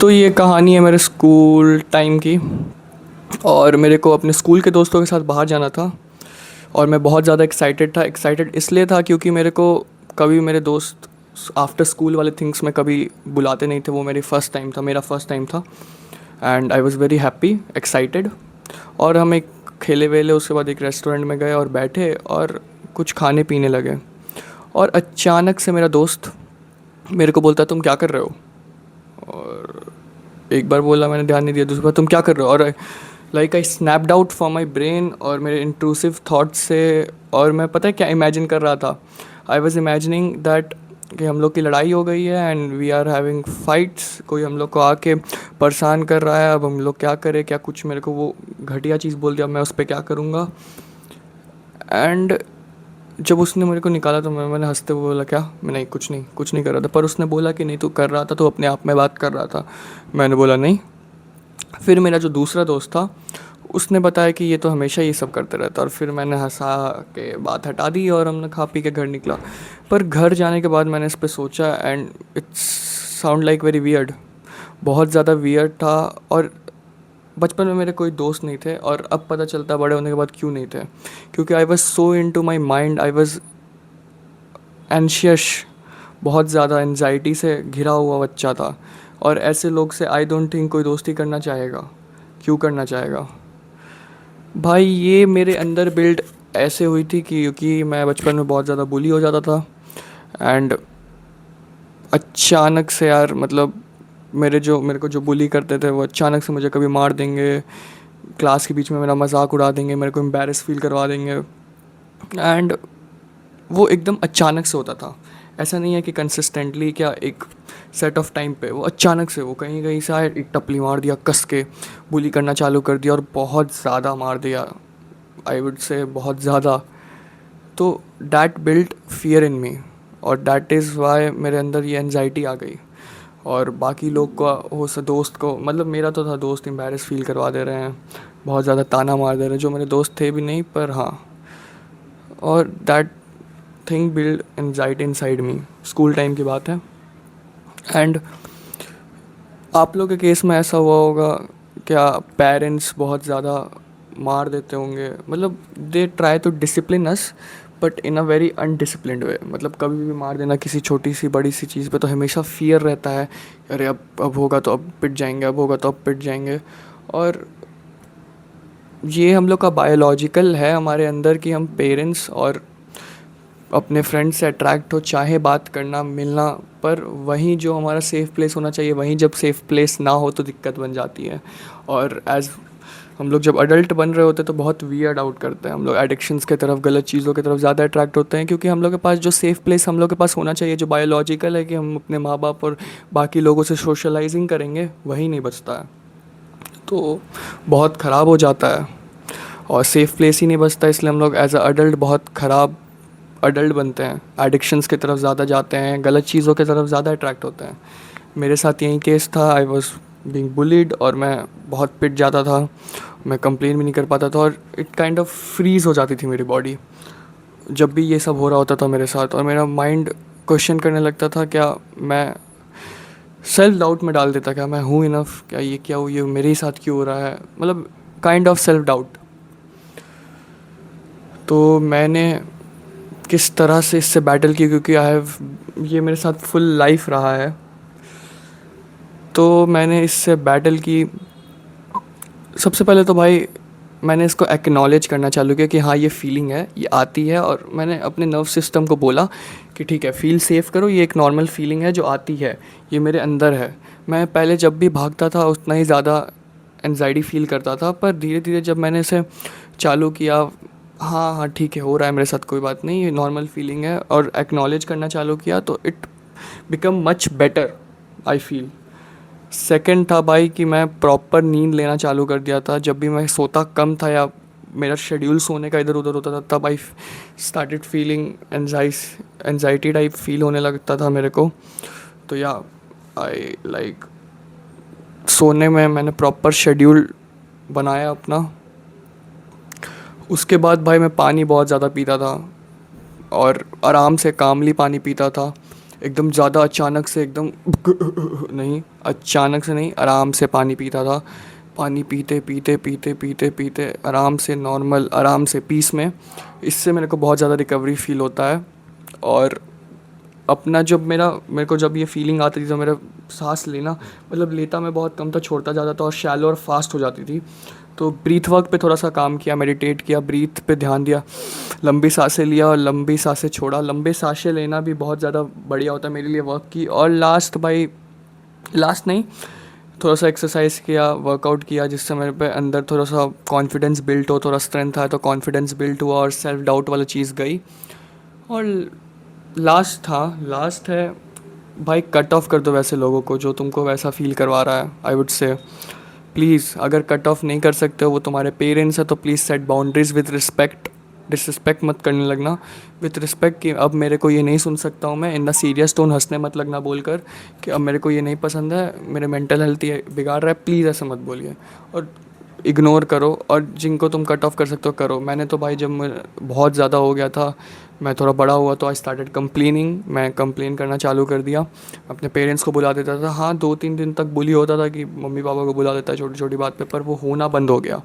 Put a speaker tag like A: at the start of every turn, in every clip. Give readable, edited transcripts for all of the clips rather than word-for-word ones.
A: तो ये कहानी है मेरे स्कूल टाइम की। और मेरे को अपने स्कूल के दोस्तों के साथ बाहर जाना था। और मैं बहुत ज़्यादा एक्साइटेड था। एक्साइटेड इसलिए था क्योंकि मेरे को कभी मेरे दोस्त आफ्टर स्कूल वाले थिंग्स में कभी बुलाते नहीं थे। वो मेरी फ़र्स्ट टाइम था, मेरा फ़र्स्ट टाइम था। And I was very happy, excited. और हम एक खेले वेले उसके बाद एक रेस्टोरेंट में गए और बैठे और कुछ खाने पीने लगे। और अचानक से मेरा दोस्त मेरे को बोलता, तुम क्या कर रहे हो? और एक बार बोला, मैंने ध्यान नहीं दिया। दूसरी बार, तुम क्या कर रहे हो? और like I snapped out from my brain और मेरे इंट्रूसिव थाट्स से। और मैं पता है क्या इमेजिन कर रहा था? आई वॉज इमेजिनिंग दैट कि हम लोग की लड़ाई हो गई है and we are having fights. कोई हम लोग को आके परेशान कर रहा है। अब हम लोग क्या करें? क्या कुछ मेरे को वो घटिया चीज़ बोल दिया, मैं उस पर क्या करूँगा? एंड जब उसने मेरे को निकाला तो मैंने हंसते हुए बोला, क्या? मैं नहीं, कुछ नहीं कर रहा था। पर उसने बोला कि नहीं, तू कर रहा था, तो अपने आप में बात कर रहा था। मैंने बोला नहीं। फिर मेरा जो दूसरा दोस्त था उसने बताया कि ये तो हमेशा ये सब करते रहता। और फिर मैंने हंसा के बात हटा दी और हमने खा पी के घर निकला। पर घर जाने के बाद मैंने इस पर सोचा and it's sound like very weird. बहुत ज़्यादा वियर्ड था। और बचपन में मेरे कोई दोस्त नहीं थे और अब पता चलता बड़े होने के बाद क्यों नहीं थे। क्योंकि I was so into my mind, I was anxious. बहुत ज़्यादा एनजाइटी से घिरा हुआ बच्चा था। और ऐसे लोग से आई डोंट थिंक कोई दोस्ती करना चाहेगा। क्यों करना चाहेगा भाई? ये मेरे अंदर बिल्ड ऐसे हुई थी कि क्योंकि मैं बचपन में बहुत ज़्यादा बुली हो जाता था। एंड अचानक से यार, मतलब मेरे को जो बुली करते थे वो अचानक से मुझे कभी मार देंगे, क्लास के बीच में मेरा मजाक उड़ा देंगे, मेरे को एम्बेरस फील करवा देंगे। एंड वो एकदम अचानक से होता था। ऐसा नहीं है कि कंसिस्टेंटली, क्या एक सेट ऑफ टाइम पे। वो अचानक से वो कहीं कहीं से आए, एक टपली मार दिया, कस के बुली करना चालू कर दिया और बहुत ज़्यादा मार दिया। आई वुड से बहुत ज़्यादा। तो डैट बिल्ट फियर इन मी। और डैट इज़ वाई मेरे अंदर ये एनजाइटी आ गई। और बाकी लोग का हो दोस्त को, मतलब मेरा तो था दोस्त एम्बेरस फील करवा दे रहे हैं, बहुत ज़्यादा ताना मार दे रहे हैं, जो मेरे दोस्त थे भी नहीं, पर हाँ। और that thing build anxiety in side me. School time की बात है। एंड आप लोग के केस में ऐसा हुआ होगा क्या? पेरेंट्स बहुत ज़्यादा मार देते होंगे, मतलब they try to discipline us but in a very undisciplined way. मतलब कभी भी मार देना किसी छोटी सी बड़ी सी चीज़ पे तो हमेशा फियर रहता है। अरे अब होगा तो अब पिट जाएंगे, अब होगा तो अब पिट जाएंगे। और ये हम लोग का बायोलॉजिकल है हमारे अंदर कि हम पेरेंट्स और अपने फ्रेंड से अट्रैक्ट हो, चाहे बात करना मिलना। पर वहीं जो हमारा सेफ़ प्लेस होना चाहिए, वहीं जब सेफ़ प्लेस ना हो तो दिक्कत बन जाती है। और एज़ हम लोग जब अडल्ट बन रहे होते हैं तो बहुत वियर्ड आउट करते हैं। हम लोग एडिक्शंस के तरफ, गलत चीज़ों की तरफ ज़्यादा अट्रैक्ट होते हैं क्योंकि हम लोग के पास जो सेफ़ प्लेस हम लोग के पास होना चाहिए, जो बायोलॉजिकल है कि हम अपने माँ बाप और बाकी लोगों से सोशलाइजिंग करेंगे, वही नहीं बचता है। तो बहुत ख़राब हो जाता है। और सेफ़ प्लेस ही नहीं बचता, इसलिए हम लोग एज अ अडल्ट बहुत ख़राब अडल्ट बनते हैं। एडिक्शंस की तरफ ज़्यादा जाते हैं, गलत चीज़ों की तरफ ज़्यादा अट्रैक्ट होते हैं। मेरे साथ यही केस था। आई वॉज बीइंग बुलीड और मैं बहुत पिट जाता था। मैं कंप्लेन भी नहीं कर पाता था और इट काइंड ऑफ फ्रीज़ हो जाती थी मेरी बॉडी जब भी ये सब हो रहा होता था मेरे साथ। और मेरा माइंड क्वेश्चन करने लगता था, क्या मैं सेल्फ डाउट में डाल देता, क्या मैं हूँ इनफ? क्या ये क्या ये मेरे ही साथ क्यों हो रहा है? मतलब काइंड ऑफ सेल्फ डाउट। तो मैंने किस तरह से इससे बैटल की, क्योंकि आई हैव, ये मेरे साथ फुल लाइफ रहा है। तो मैंने इससे बैटल की। सबसे पहले तो भाई मैंने इसको एक्नॉलेज करना चालू किया कि हाँ, ये फीलिंग है, ये आती है। और मैंने अपने नर्व सिस्टम को बोला कि ठीक है, फील सेफ करो, ये एक नॉर्मल फीलिंग है जो आती है, ये मेरे अंदर है। मैं पहले जब भी भागता था उतना ही ज़्यादा एनजाइटी फील करता था। पर धीरे धीरे जब मैंने इसे चालू किया, हाँ हाँ ठीक है, हो रहा है मेरे साथ, कोई बात नहीं, ये नॉर्मल फीलिंग है, और एक्नॉलेज करना चालू किया, तो it become much better, I feel. Second था भाई कि मैं प्रॉपर नींद लेना चालू कर दिया था। जब भी मैं सोता कम था या मेरा शेड्यूल सोने का इधर उधर होता था, तब I started feeling anxiety type feel होने लगता था मेरे को। तो या आई लाइक सोने में मैंने प्रॉपर शेड्यूल बनाया अपना। उसके बाद भाई मैं पानी बहुत ज़्यादा पीता था और आराम से कामली पानी पीता था। एकदम ज़्यादा अचानक से एकदम नहीं, अचानक से नहीं, आराम से पानी पीता था। पानी पीते पीते पीते पीते पीते आराम से, नॉर्मल आराम से पीस में, इससे मेरे को बहुत ज़्यादा रिकवरी फील होता है। और अपना जब मेरे को जब ये फीलिंग आती थी तो मेरा सांस लेना, मतलब लेता मैं बहुत कम था, छोड़ता ज़्यादा था और शैलो और फास्ट हो जाती थी। तो ब्रीथ वर्क पे थोड़ा सा काम किया, मेडिटेट किया, ब्रीथ पे ध्यान दिया, लंबी सांसें लिया और लंबी सांसें छोड़ा। लंबे सांसें लेना भी बहुत ज़्यादा बढ़िया होता है मेरे लिए वर्क की। और लास्ट नहीं, थोड़ा सा एक्सरसाइज किया, वर्कआउट किया, जिससे मेरे पे अंदर थोड़ा सा कॉन्फिडेंस बिल्ट हो, थोड़ा स्ट्रेंथ आया, तो कॉन्फिडेंस बिल्ट हुआ और सेल्फ डाउट वाला चीज़ गई। और लास्ट है भाई, कट ऑफ कर दो वैसे लोगों को जो तुमको वैसा फील करवा रहा है। आई वुड से प्लीज़, अगर कट ऑफ नहीं कर सकते हो, वो तुम्हारे पेरेंट्स हैं, तो please set boundaries with respect. Disrespect मत करने लगना, विथ रिस्पेक्ट कि अब मेरे को ये नहीं सुन सकता हूँ मैं, इन द सीरियस टोन हंसने मत लगना बोलकर कि अब मेरे को ये नहीं पसंद है, मेरे मेंटल हेल्थ ये बिगाड़ रहा है, प्लीज़ ऐसा मत बोलिए। और इग्नोर करो, और जिनको तुम कट ऑफ कर सकते हो करो। मैंने तो भाई जब मैं बहुत ज़्यादा हो गया था, मैं थोड़ा बड़ा हुआ तो आई स्टार्टेड कंप्लेनिंग, मैं कंप्लेन करना चालू कर दिया। अपने पेरेंट्स को बुला देता था, हाँ 2-3 दिन तक बुली होता था कि मम्मी पापा को बुला देता है छोटी छोटी बात पे, पर वो होना बंद हो गया।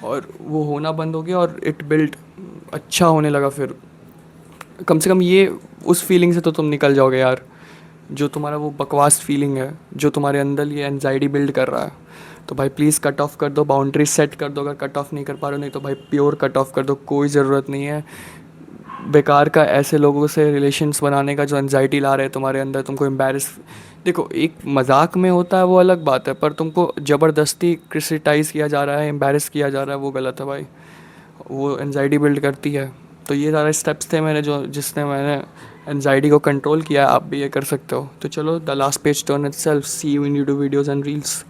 A: और वो होना बंद हो गया और इट बिल्ड अच्छा होने लगा। फिर कम से कम ये, उस फीलिंग से तो तुम निकल जाओगे यार, जो तुम्हारा वो बकवास फीलिंग है, जो तुम्हारे अंदर ये एनजाइटी बिल्ड कर रहा है। तो भाई प्लीज़ कट ऑफ कर दो, बाउंड्री सेट कर दो। अगर कट ऑफ नहीं कर पा रहे हो, नहीं तो भाई प्योर कट ऑफ कर दो, कोई ज़रूरत नहीं है बेकार का ऐसे लोगों से रिलेशंस बनाने का जो एनजाइटी ला रहे हैं तुम्हारे अंदर, तुमको एम्बेरस। देखो, एक मजाक में होता है वो अलग बात है, पर तुमको ज़बरदस्ती क्रिटिसाइज़ किया जा रहा है, एम्बेरस किया जा रहा है, वो गलत है भाई, वो एनजाइटी बिल्ड करती है। तो ये सारे स्टेप्स थे मैंने जो जिसने मैंने एनजाइटी को कंट्रोल किया है, आप भी ये कर सकते हो। तो चलो, the last page turn itself, see you in YouTube videos and reels.